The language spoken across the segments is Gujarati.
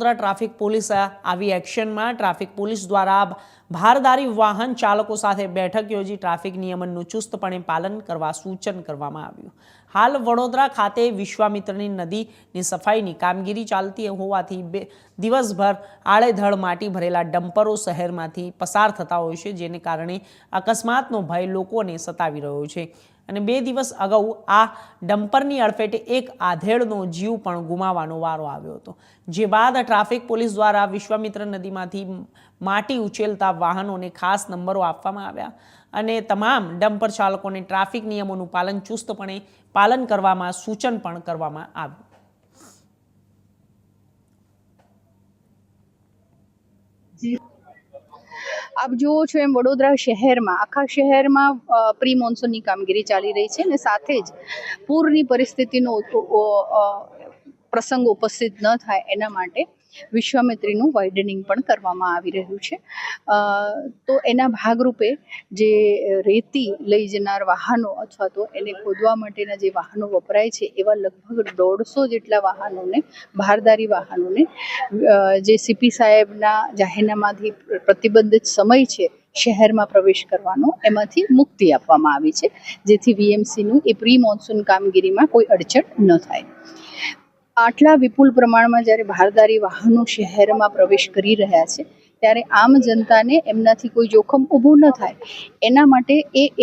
ટ્રાફિક પોલીસ આવી એક્શનમાં ટ્રાફિક પોલીસ દ્વારા ભારદારી વાહન ચાલકો સાથે બેઠક યોજી ટ્રાફિક નિયમનનું ચુસ્તપણે પાલન કરવા સૂચન કરવામાં આવ્યું। હાલ વડોદરા ખાતે વિશ્વામિત્રની નદીની સફાઈની કામગીરી ચાલતી હોવાથી દિવસભર આડેધડ માટી ભરેલા ડમ્પરો શહેરમાંથી પસાર થતા હોય છે, જેને કારણે અકસ્માતનો ભય લોકોને સતાવી રહ્યો છે। અને 2 દિવસ અગાઉ આ ડમ્પરની અડફેટે એક આધેડનો જીવ પણ ગુમાવવાનો વારો આવ્યો હતો, જે બાદ ટ્રાફિક પોલીસ દ્વારા વિશ્વામિત્ર નદીમાંથી માટી ઉછેલતા વાહનોને ખાસ નંબરો આપવામાં આવ્યા અને તમામ ડમ્પર ચાલકોને ટ્રાફિક નિયમોનું ચુસ્તપણે પાલન કરવામાં સૂચન પણ કરવામાં આવ્યું। आप जो छो एम वडोदरा शहर में आखा शहर में प्री मोन्सून की कामगीरी चाली रही है ने साथे ज पूरनी परिस्थिति प्रसंग उपस्थित न थाय एना माटे विश्वामित्रीનું વાઇડનિંગ પણ કરવામાં આવી રહ્યું છે। તો એના ભાગરૂપે જે રેતી લઈ જનાર વાહનો અથવા તો એને ખોદવા માટેના જે વાહનો વપરાય છે એવા લગભગ 150 જેટલા વાહનોને ભારદારી વાહનોને જે સીપી સાહેબના જાહેરનામાથી પ્રતિબંધિત સમય છે શહેરમાં પ્રવેશ કરવાનો એમાંથી મુક્તિ આપવામાં આવી છે, જેથી વીએમસીનું એ પ્રી મોન્સૂન કામગીરીમાં કોઈ અડચણ ન થાય। આટલા વિપુલ પ્રમાણમાં જ્યારે ભારદારી વાહનો શહેરમાં પ્રવેશ કરી રહ્યા છે ત્યારે આમ જનતાને એમનાથી કોઈ જોખમ ઊભું ન થાય એના માટે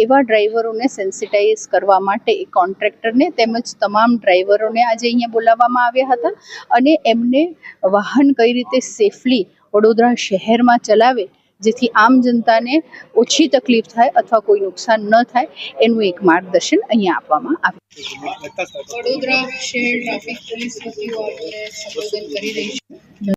એવા ડ્રાઈવરોને સેન્સિટાઇઝ કરવા માટે કોન્ટ્રાક્ટરને તેમજ તમામ ડ્રાઈવરોને આજે અહીંયા બોલાવવામાં આવ્યા હતા અને એમને વાહન કઈ રીતે સેફલી વડોદરા શહેરમાં ચલાવે જેથી આમ જનતાને ઓછી તકલીફ થાય અથવા કોઈ નુકસાન ન થાય એનું એક માર્ગદર્શન અહીંયા આપવામાં આવ્યું। વડોદરા શહેર ટ્રાફિક પોલીસ વતીઓ આપણે સંબોધન કરી રહી છે।